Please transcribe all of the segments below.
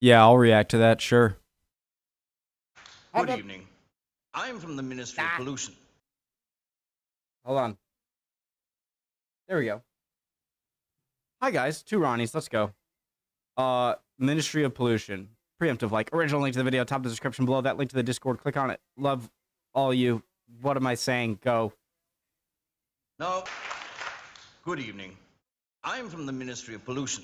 Yeah, I'll react to that, sure. Good evening. I'm from the Ministry of Pollution. Hold on. There we go. Hi guys, two Ronnies, let's go. Ministry of Pollution. Preemptive like. Original link to the video, top of the description below. That link to the Discord, click on it. Love all you. What am I saying? Go. Now, good evening. I'm from the Ministry of Pollution.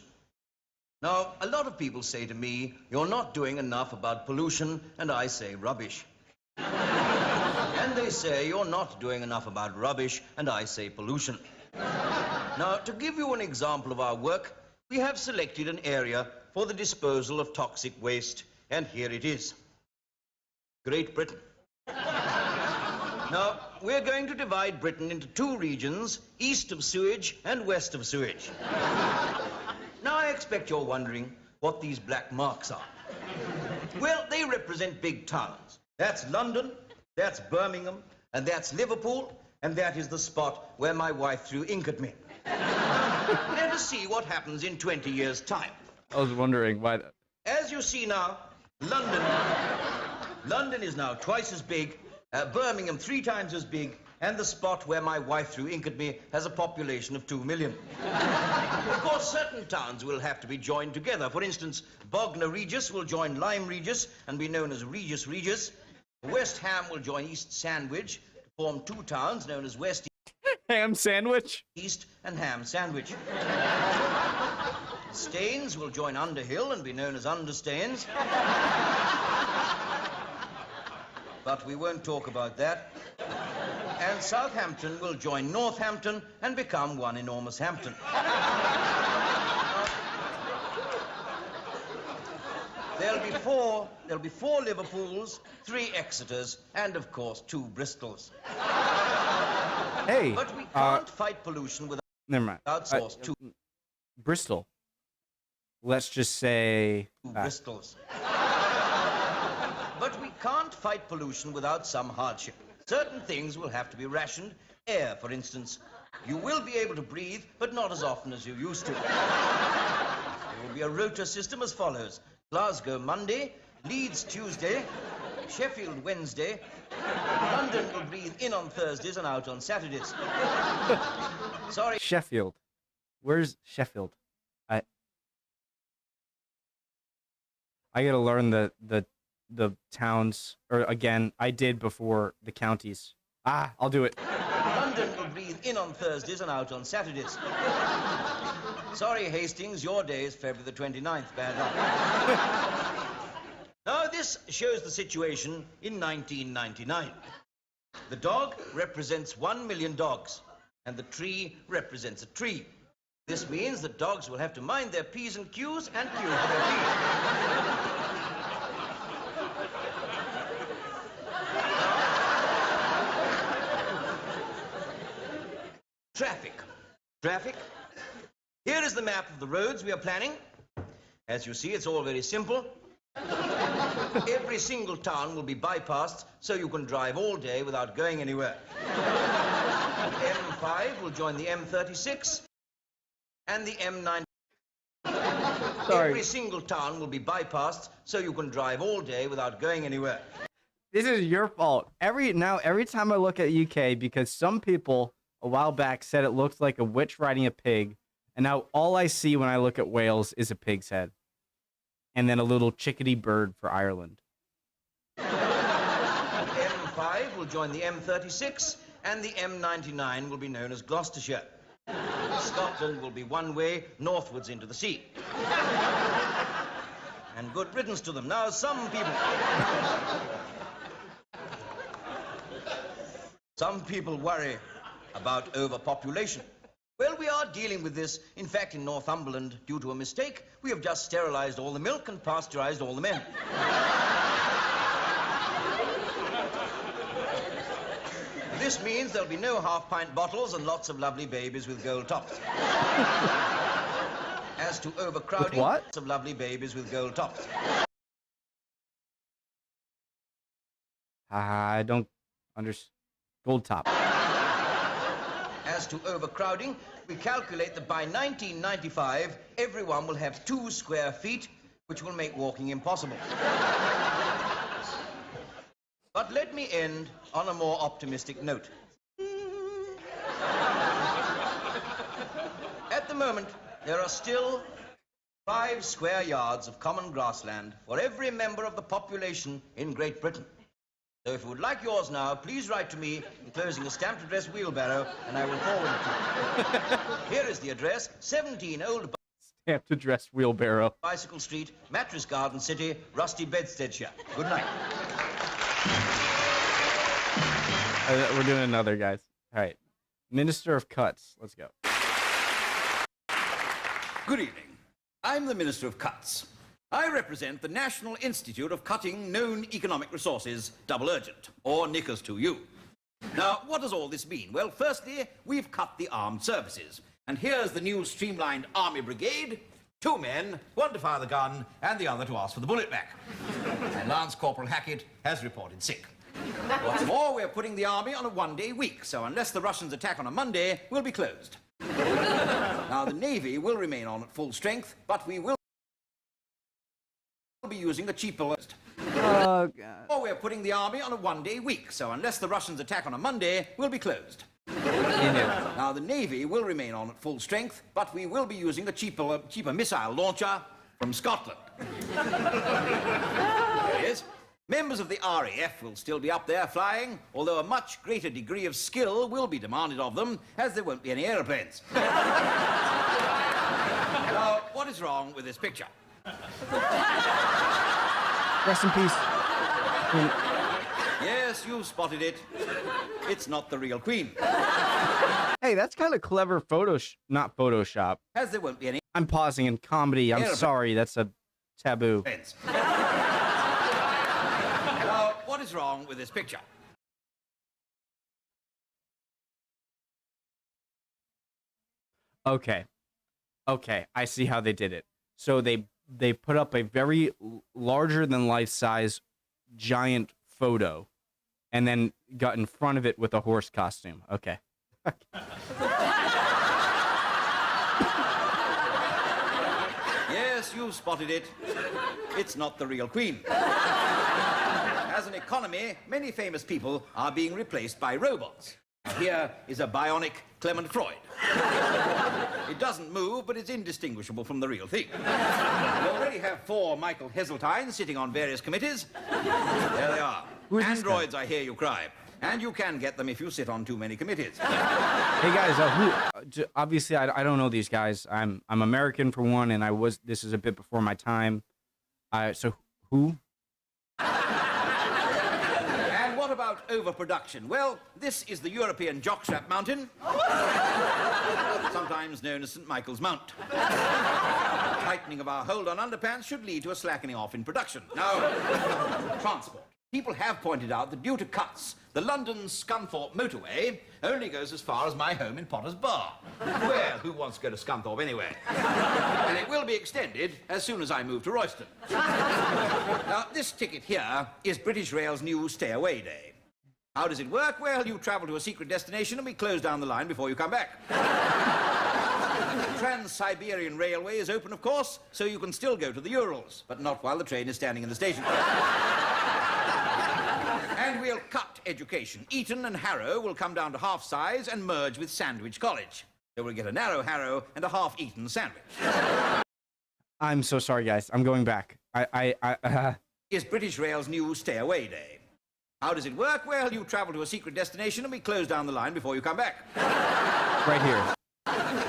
Now, a lot of people say to me, you're not doing enough about pollution, and I say rubbish. And they say, you're not doing enough about rubbish, and I say pollution. Now, to give you an example of our work, we have selected an area for the disposal of toxic waste, and here it is. Great Britain. Now, we're going to divide Britain into two regions, east of sewage and west of sewage. Now, I expect you're wondering what these black marks are. Well, they represent big towns. That's London, that's Birmingham, and that's Liverpool, and that is the spot where my wife threw ink at me. Let us see what happens in 20 years' time. I was wondering why. As you see now, London is now twice as big, Birmingham 3 times as big, and the spot where my wife threw ink at me has a population of 2 million. Of course, certain towns will have to be joined together. For instance, Bognor Regis will join Lyme Regis and be known as Regis Regis. West Ham will join East Sandwich to form 2 towns known as West Ham Sandwich? East and Ham Sandwich. Staines will join Underhill and be known as Understaines. But we won't talk about that. And Southampton will join Northampton and become one enormous Hampton. There'll be four Liverpools, 3 Exeters, and of course 2 Bristols. Hey, but we can't fight pollution without never mind. outsource 2 Bristol. Let's just say Bristols. But we can't fight pollution without some hardship. Certain things will have to be rationed. Air, for instance. You will be able to breathe, but not as often as you used to. There will be a rota system as follows. Glasgow Monday, Leeds Tuesday, Sheffield Wednesday, London will breathe in on Thursdays and out on Saturdays. Sorry. Sheffield. Where's Sheffield? I gotta learn the towns, or again, I did before the counties. I'll do it. London will breathe in on Thursdays and out on Saturdays. Sorry, Hastings, your day is February the 29th. Bad luck. Now, this shows the situation in 1999. The dog represents 1 million dogs, and the tree represents a tree. This means that dogs will have to mind their P's and Q's and queue for their P's. Traffic. Here is the map of the roads we are planning. As you see, it's all very simple. Every single town will be bypassed, so you can drive all day without going anywhere. M5 will join the M36 and the M9. Sorry. Every single town will be bypassed, so you can drive all day without going anywhere. This is your fault. Every time I look at UK, because some people a while back said it looks like a witch riding a pig, and now all I see when I look at Wales is a pig's head. And then a little chickadee bird for Ireland. M5 will join the M36, and the M99 will be known as Gloucestershire. Scotland will be one way northwards into the sea. And good riddance to them. Now, some people worry about overpopulation. Well, we are dealing with this. In fact, in Northumberland, due to a mistake, we have just sterilized all the milk and pasteurized all the men. This means there'll be no half-pint bottles and lots of lovely babies with gold tops. As to overcrowding, lots of lovely babies with gold tops. I don't understand. Gold top. As to overcrowding, we calculate that by 1995, everyone will have 2 square feet which will make walking impossible. But let me end on a more optimistic note. At the moment, there are still 5 square yards of common grassland for every member of the population in Great Britain. So if you would like yours now, please write to me enclosing a stamped address wheelbarrow, and I will forward it to you. Here is the address, 17 Old Stamped address wheelbarrow. Bicycle Street, Mattress Garden City, Rusty Bedsteadshire. Good night. We're doing another, guys. All right. Minister of Cuts. Let's go. Good evening. I'm the Minister of Cuts. I represent the National Institute of Cutting Known Economic Resources Double Urgent, or Knickers to you. Now, what does all this mean? Well, firstly, we've cut the armed services. And here's the new streamlined Army Brigade. 2 men, one to fire the gun, and the other to ask for the bullet back. And Lance Corporal Hackett has reported sick. What's more, we're putting the Army on a 1-day week, so unless the Russians attack on a Monday, we'll be closed. Now, the Navy will remain on at full strength, but we will be using a cheaper... Oh, God. Or we're putting the Army on a 1-day week, so unless the Russians attack on a Monday, we'll be closed. Now, the Navy will remain on at full strength, but we will be using a cheaper missile launcher from Scotland. There it is. Members of the RAF will still be up there flying, although a much greater degree of skill will be demanded of them, as there won't be any aeroplanes. Now, what is wrong with this picture? Rest in peace. Yes, you've spotted it. It's not the real Queen. Hey, that's kind of clever not Photoshop. As there won't be any... I'm pausing in comedy. I'm sorry. That's a taboo. Now, what is wrong with this picture? Okay. Okay, I see how they did it. So they put up a very larger than life size giant photo and then got in front of it with a horse costume. Okay. Yes, you've spotted it. It's not the real Queen. As an economy, many famous people are being replaced by robots. Here is a bionic Clement Freud. It doesn't move, but it's indistinguishable from the real thing. We already have 4 Michael Heseltines sitting on various committees. There they are. Androids, I hear you cry. And you can get them if you sit on too many committees. Hey guys, obviously I don't know these guys. I'm American for one, and this is a bit before my time. So who? And what about overproduction? Well, this is the European jockstrap mountain, sometimes known as St. Michael's Mount. Tightening of our hold on underpants should lead to a slackening off in production. Now, transport. People have pointed out that due to cuts, the London-Scunthorpe motorway only goes as far as my home in Potter's Bar. Well, who wants to go to Scunthorpe anyway? And it will be extended as soon as I move to Royston. Now, this ticket here is British Rail's new Stay Away Day. How does it work? Well, you travel to a secret destination and we close down the line before you come back. Trans-Siberian Railway is open, of course, so you can still go to the Urals, but not while the train is standing in the station. And we'll cut education. Eton and Harrow will come down to half size and merge with Sandwich College. So we'll get a narrow Harrow and a half Eton sandwich. I'm so sorry, guys. I'm going back. Is British Rail's new Stay Away Day. How does it work? Well, you travel to a secret destination and we close down the line before you come back. Right here.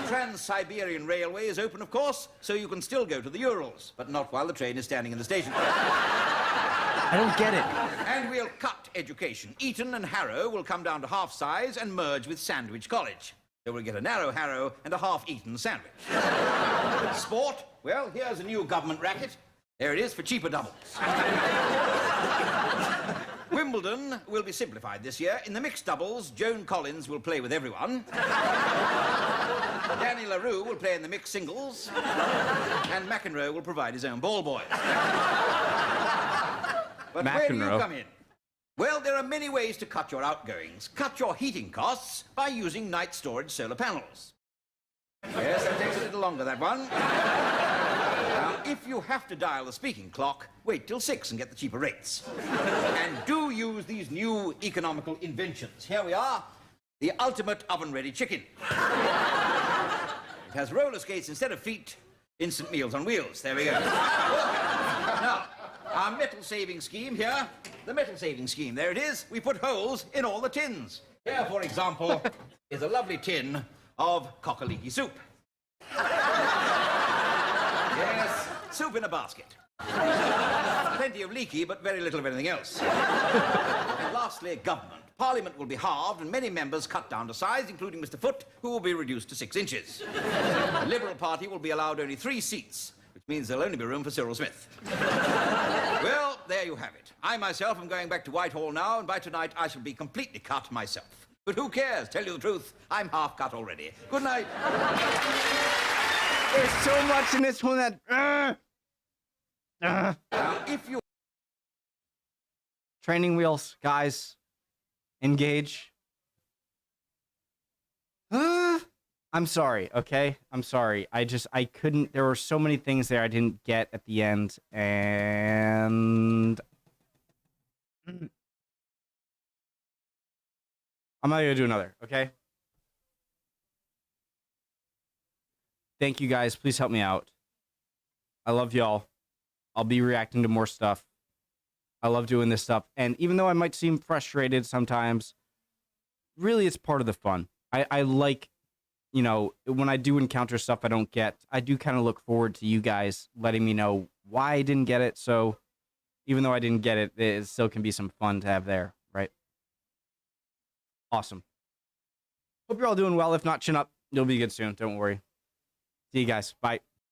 Trans-Siberian Railway is open, of course, so you can still go to the Urals, but not while the train is standing in the station. I don't get it. And we'll cut education. Eton and Harrow will come down to half size and merge with Sandwich College. So we'll get a narrow Harrow and a half Eton sandwich. Sport? Well, here's a new government racket. There it is for cheaper doubles. Wimbledon will be simplified this year. In the mixed doubles, Joan Collins will play with everyone. Danny LaRue will play in the mixed singles. And McEnroe will provide his own ball boys. But where do you come in? Well, there are many ways to cut your outgoings. Cut your heating costs by using night storage solar panels. Yes, that takes a little longer, that one. Now, if you have to dial the speaking clock, wait till 6 and get the cheaper rates. And do use these new economical inventions. Here we are, the ultimate oven-ready chicken. It has roller skates instead of feet, instant meals on wheels. There we go. Now, our metal-saving scheme here, the metal-saving scheme, there it is. We put holes in all the tins. Here, for example, is a lovely tin of cock-a-leaky soup. Yes, soup in a basket. Plenty of leaky, but very little of anything else. And lastly, government. Parliament will be halved and many members cut down to size, including Mr. Foot, who will be reduced to 6 inches. The Liberal Party will be allowed only 3 seats, which means there'll only be room for Cyril Smith. Well, there you have it. I myself am going back to Whitehall now, and by tonight I shall be completely cut myself. But who cares? Tell you the truth, I'm half cut already. Good night. There's so much in this one that... Now, if you... Training wheels, guys. Engage. I'm sorry, okay? I'm sorry. I couldn't... There were so many things there I didn't get at the end, and... I'm not gonna do another, okay? Thank you guys. Please help me out. I love y'all. I'll be reacting to more stuff. I love doing this stuff. And even though I might seem frustrated sometimes, really it's part of the fun. I like, you know, when I do encounter stuff I don't get, I do kind of look forward to you guys letting me know why I didn't get it. So even though I didn't get it, it still can be some fun to have there, right? Awesome. Hope you're all doing well. If not, chin up. You'll be good soon. Don't worry. See you guys. Bye.